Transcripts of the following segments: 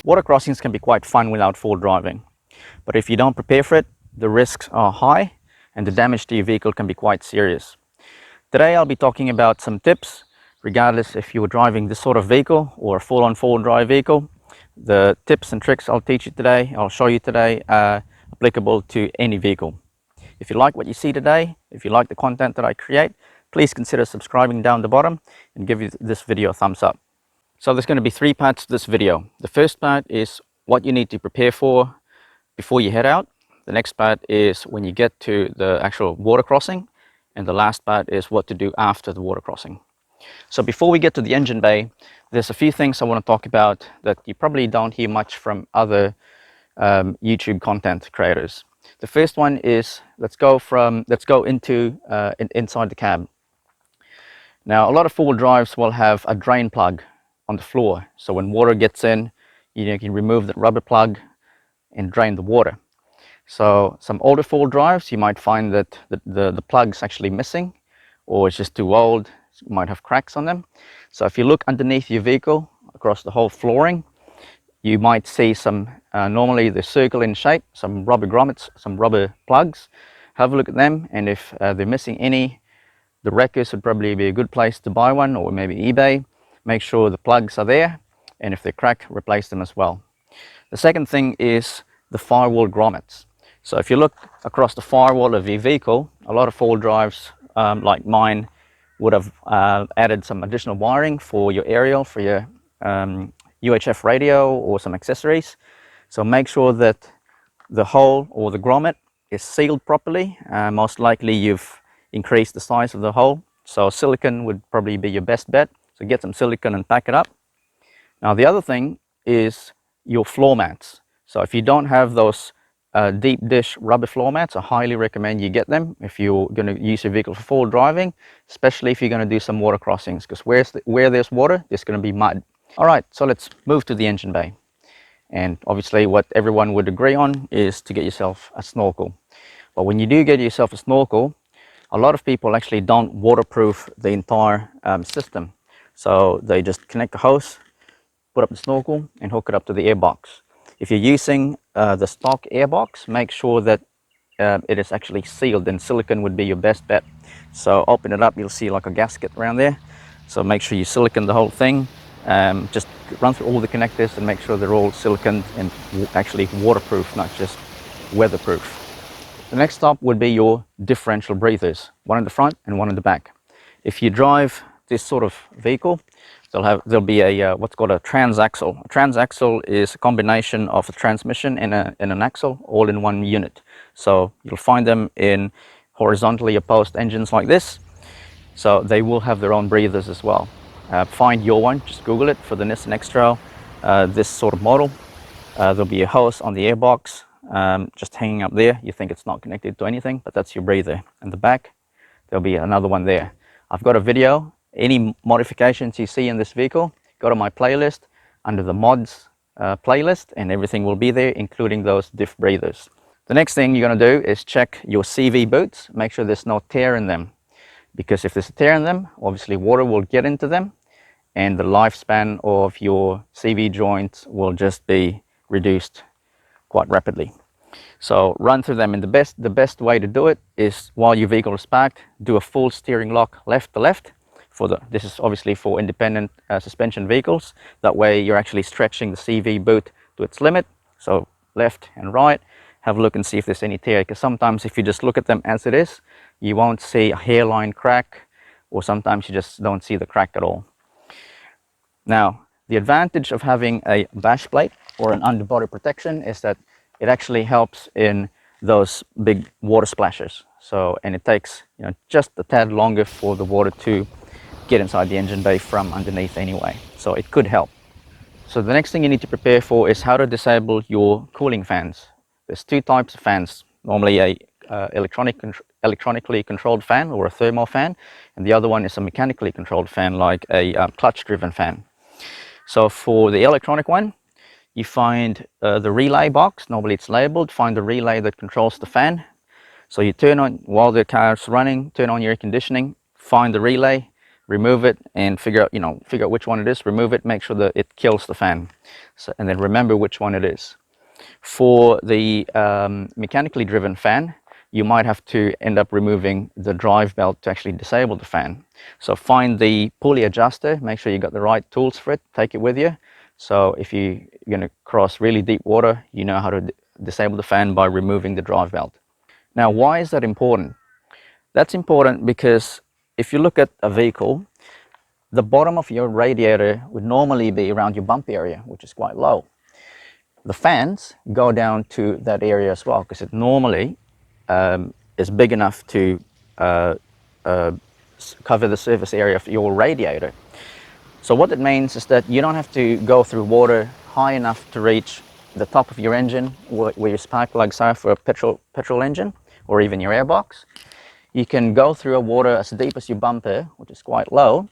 Water crossings can be quite fun without full driving, but if you don't prepare for it, the risks are high and the damage to your vehicle can be quite serious. Today I'll be talking about some tips, regardless if you're driving this sort of vehicle or a full-on four-wheel-drive vehicle. The tips and tricks I'll teach you today, I'll show you today, are applicable to any vehicle. If you like what you see today, if you like the content that I create, please consider subscribing down the bottom and give this video a thumbs up. So there's going to be 3 parts to this video. The first part is what you need to prepare for before you head out. The next part is when you get to the actual water crossing. And the last part is what to do after the water crossing. So before we get to the engine bay, there's a few things I want to talk about that you probably don't hear much from other YouTube content creators. The first one is let's go into inside the cab. Now, a lot of four-wheel drives will have a drain plug on the floor, so when water gets in, you can remove that rubber plug and drain the water. So some older four-wheel drives, you might find that the plug's actually missing, or it's just too old, it might have cracks on them. So if you look underneath your vehicle across the whole flooring, you might see some normally they're circle in shape, some rubber grommets, some rubber plugs. Have a look at them, and if they're missing any, the wreckers would probably be a good place to buy one, or maybe eBay. Make sure the plugs are there, and if they crack, replace them as well. The second thing is the firewall grommets. So if you look across the firewall of your vehicle, a lot of four-wheel drives like mine would have added some additional wiring for your aerial, for your UHF radio or some accessories. So make sure that the hole or the grommet is sealed properly. Most likely you've increased the size of the hole, so silicone would probably be your best bet. So get some silicone and pack it up. Now the other thing is your floor mats. So if you don't have those deep dish rubber floor mats, I highly recommend you get them if you're going to use your vehicle for full driving, especially if you're going to do some water crossings, because where there's water, there's going to be mud. All right, so let's move to the engine bay. And obviously what everyone would agree on is to get yourself a snorkel. But when you do get yourself a snorkel, a lot of people actually don't waterproof the entire system. So they just connect the hose, put up the snorkel and hook it up to the airbox. If you're using the stock airbox, make sure that it is actually sealed, and silicone would be your best bet. So open it up, you'll see like a gasket around there. So make sure you silicone the whole thing. Just run through all the connectors and make sure they're all siliconed and actually waterproof, not just weatherproof. The next stop would be your differential breathers, one in the front and one in the back. If you drive this sort of vehicle, there'll be a what's called a transaxle. A transaxle is a combination of a transmission and an axle all in one unit. So you'll find them in horizontally opposed engines like this. So they will have their own breathers as well. Find your one, just Google it for the Nissan X-Trail, this sort of model. There'll be a hose on the airbox just hanging up there. You think it's not connected to anything, but that's your breather. In the back, there'll be another one there. I've got a video. Any modifications you see in this vehicle, go to my playlist under the mods playlist, and everything will be there, including those diff breathers. The next thing you're going to do is check your CV boots. Make sure there's no tear in them, because if there's a tear in them, obviously water will get into them and the lifespan of your CV joints will just be reduced quite rapidly. So run through them, and the best way to do it is while your vehicle is parked, do a full steering lock left to left. This is obviously for independent suspension vehicles. That way you're actually stretching the CV boot to its limit. So left and right, have a look and see if there's any tear, because sometimes if you just look at them as it is, you won't see a hairline crack, or sometimes you just don't see the crack at all. Now, the advantage of having a bash plate or an underbody protection is that it actually helps in those big water splashes. So, and it takes just a tad longer for the water to get inside the engine bay from underneath anyway, so it could help. So the next thing you need to prepare for is how to disable your cooling fans. There's 2 types of fans, normally a electronically controlled fan or a thermal fan, and the other one is a mechanically controlled fan like a clutch driven fan. So for the electronic one, you find the relay box. Normally it's labeled. Find the relay that controls the fan. So you turn on, while the car's running, turn on your air conditioning, find the relay, remove it and figure out which one it is, remove it, make sure that it kills the fan. So, and then remember which one it is. For the mechanically driven fan, you might have to end up removing the drive belt to actually disable the fan. So find the pulley adjuster, make sure you got the right tools for it, take it with you. So if you're going to cross really deep water, you know how to disable the fan by removing the drive belt. Now, why is that important? That's important because if you look at a vehicle, the bottom of your radiator would normally be around your bump area, which is quite low. The fans go down to that area as well because it normally is big enough to cover the surface area of your radiator. So what it means is that you don't have to go through water high enough to reach the top of your engine where your spark plugs are for a petrol engine, or even your airbox. You can go through a water as deep as your bumper, which is quite low,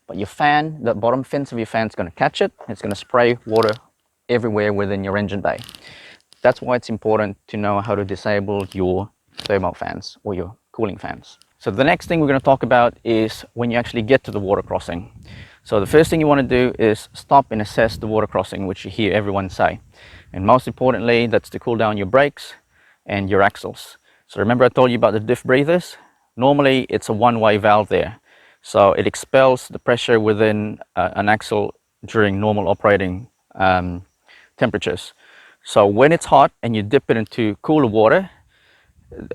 but your fan, the bottom fins of your fan is going to catch it. It's going to spray water everywhere within your engine bay. That's why it's important to know how to disable your thermal fans or your cooling fans. So the next thing we're going to talk about is when you actually get to the water crossing. So the first thing you want to do is stop and assess the water crossing, which you hear everyone say. And most importantly, that's to cool down your brakes and your axles. So remember I told you about the diff breathers? Normally it's a one-way valve there. So it expels the pressure within an axle during normal operating temperatures. So when it's hot and you dip it into cooler water,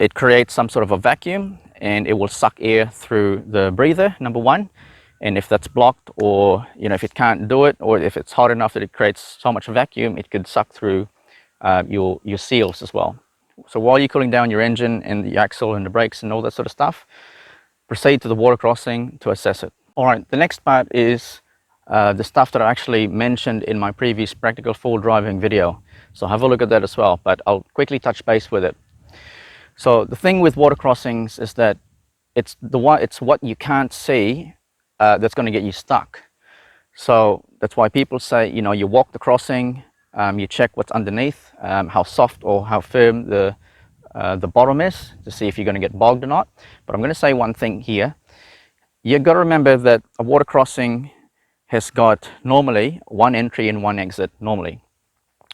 it creates some sort of a vacuum and it will suck air through the breather, number one. And if that's blocked, or if it can't do it, or if it's hot enough that it creates so much vacuum, it could suck through your seals as well. So while you're cooling down your engine and the axle and the brakes and all that sort of stuff, proceed to the water crossing to assess it. All right, the next part is the stuff that I actually mentioned in my previous practical full driving video. So have a look at that as well, but I'll quickly touch base with it. So the thing with water crossings is that it's what you can't see that's going to get you stuck. So that's why people say, you walk the crossing, you check what's underneath, how soft or how firm the bottom is to see if you're going to get bogged or not. But I'm going to say one thing here. You've got to remember that a water crossing has got normally one entry and one exit normally,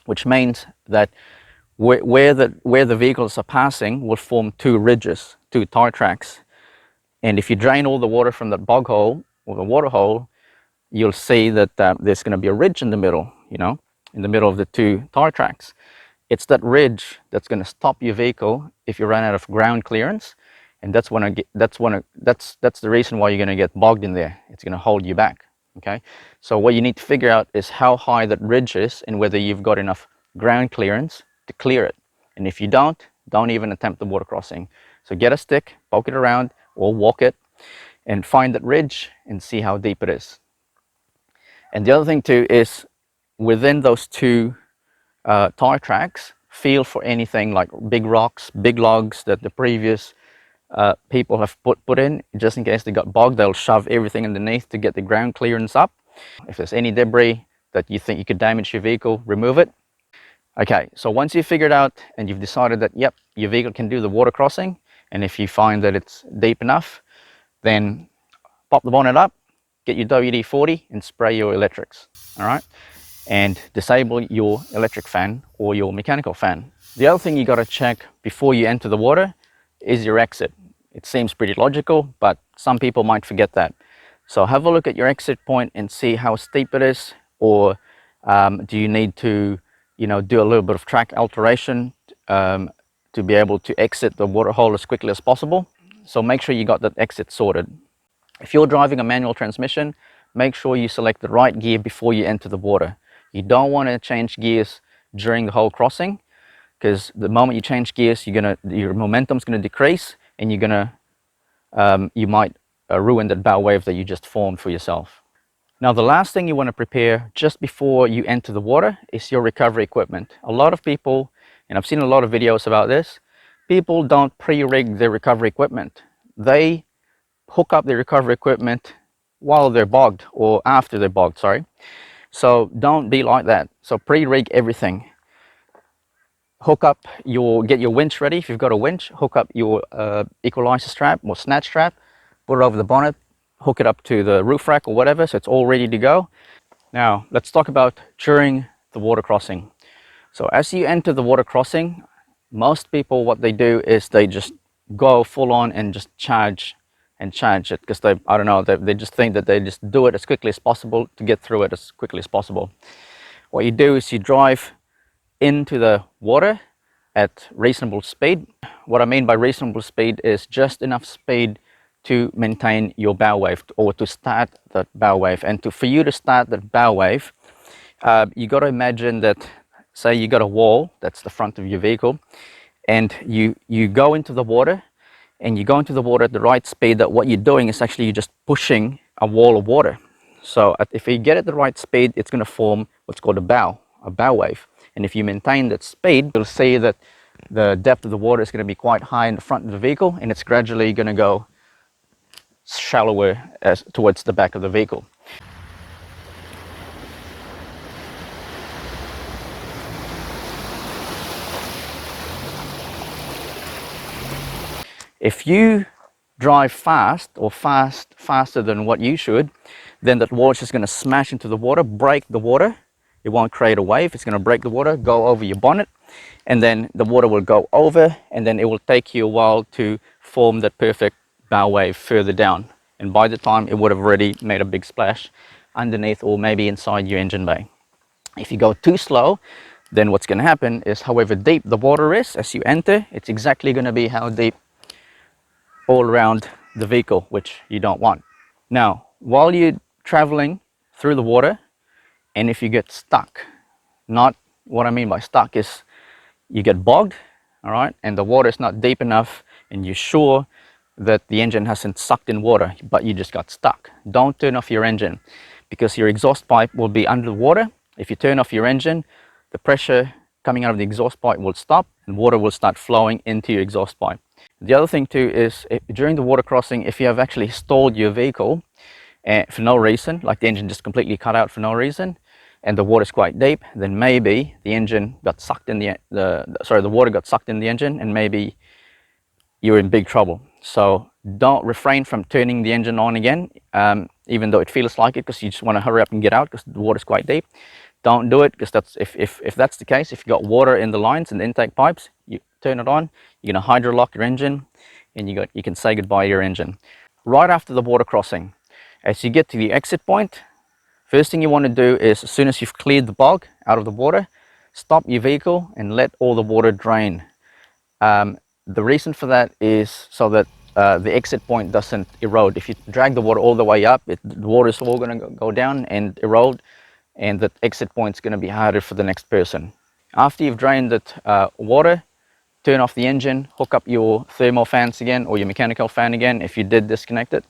which means that where the vehicles are passing will form two ridges, two tire tracks. And if you drain all the water from that bog hole or the water hole, you'll see that there's going to be a ridge in the middle, in the middle of the two tire tracks. It's that ridge that's going to stop your vehicle if you run out of ground clearance, and that's the reason why you're going to get bogged in there. It's going to hold you back. Okay, so what you need to figure out is how high that ridge is and whether you've got enough ground clearance to clear it. And if you don't even attempt the water crossing. So get a stick, poke it around, or walk it, and find that ridge and see how deep it is. And the other thing too is within those two tire tracks, feel for anything like big rocks, big logs that the previous people have put in, just in case they got bogged. They'll shove everything underneath to get the ground clearance up. If there's any debris that you think you could damage your vehicle, remove it. Okay, so once you've figured out and you've decided that, yep, your vehicle can do the water crossing, and if you find that it's deep enough, then pop the bonnet up, get your WD-40 and spray your electrics, all right? And disable your electric fan or your mechanical fan. The other thing you got to check before you enter the water is your exit. It seems pretty logical, but some people might forget that. So have a look at your exit point and see how steep it is, or do you need to do a little bit of track alteration to be able to exit the water hole as quickly as possible. So make sure you got that exit sorted. If you're driving a manual transmission, make sure you select the right gear before you enter the water. You don't want to change gears during the whole crossing, because the moment you change gears, your momentum's going to decrease, and you might ruin that bow wave that you just formed for yourself. Now, the last thing you want to prepare just before you enter the water is your recovery equipment. A lot of people, and I've seen a lot of videos about this, people don't pre-rig their recovery equipment. They hook up their recovery equipment while they're bogged, or after they're bogged, sorry. So don't be like that. So pre-rig everything. Get your winch ready. If you've got a winch, hook up your equalizer strap or snatch strap, put it over the bonnet, hook it up to the roof rack or whatever, so it's all ready to go. Now let's talk about during the water crossing. So as you enter the water crossing, most people, what they do is they just go full on and just charge it, because I don't know, they just think that they just do it as quickly as possible to get through it as quickly as possible. What you do is you drive into the water at reasonable speed. What I mean by reasonable speed is just enough speed to maintain your bow wave, or to start that bow wave. And for you to start that bow wave, you got to imagine that, say you got a wall that's the front of your vehicle, and you go into the water, and you go into the water at the right speed. That what you're doing is actually you're just pushing a wall of water. So if you get at the right speed, it's going to form what's called a bow wave. And if you maintain that speed, you'll see that the depth of the water is going to be quite high in the front of the vehicle, and it's gradually going to go shallower towards the back of the vehicle. If you drive fast, or faster than what you should, then that water is going to smash into the water, break the water. It won't create a wave. It's going to break the water, go over your bonnet, and then the water will go over, and then it will take you a while to form that perfect bow wave further down. And by the time, it would have already made a big splash underneath, or maybe inside your engine bay. If you go too slow, then what's going to happen is, however deep the water is as you enter, it's exactly going to be how deep all around the vehicle, which you don't want. Now, while you're traveling through the water, and if you get stuck, not what I mean by stuck is you get bogged, all right, and the water is not deep enough, and you're sure that the engine hasn't sucked in water, but you just got stuck. Don't turn off your engine, because your exhaust pipe will be under the water. If you turn off your engine, the pressure coming out of the exhaust pipe will stop, and water will start flowing into your exhaust pipe. The other thing too is, during the water crossing, if you have actually stalled your vehicle for no reason, like the engine just completely cut out for no reason, and the water is quite deep, then maybe the engine got sucked in the water got sucked in the engine, and maybe you're in big trouble. So don't refrain from turning the engine on again, even though it feels like it, because you just want to hurry up and get out because the water is quite deep. Don't do it, because that's if that's the case, if you got water in the lines and the intake pipes, you turn it on, you're going to hydrolock your engine, and you can say goodbye to your engine. Right after the water crossing, as you get to the exit point, first thing you want to do is, as soon as you've cleared the bog out of the water, stop your vehicle and let all the water drain. The reason for that is so that the exit point doesn't erode. If you drag the water all the way up, the water is all going to go down and erode, and the exit point is going to be harder for the next person. After you've drained that water, turn off the engine, hook up your thermal fans again, or your mechanical fan again if you did disconnect it,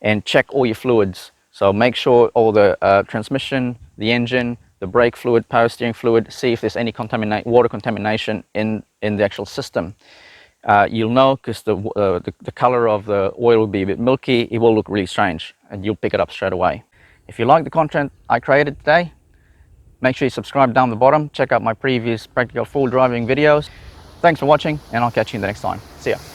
and check all your fluids. So make sure all the transmission, the engine, the brake fluid, power steering fluid, see if there's any water contamination in the actual system. You'll know, because the color of the oil will be a bit milky, it will look really strange, and you'll pick it up straight away. If you like the content I created today, make sure you subscribe down the bottom, check out my previous practical full driving videos. Thanks for watching, and I'll catch you in the next time. See ya.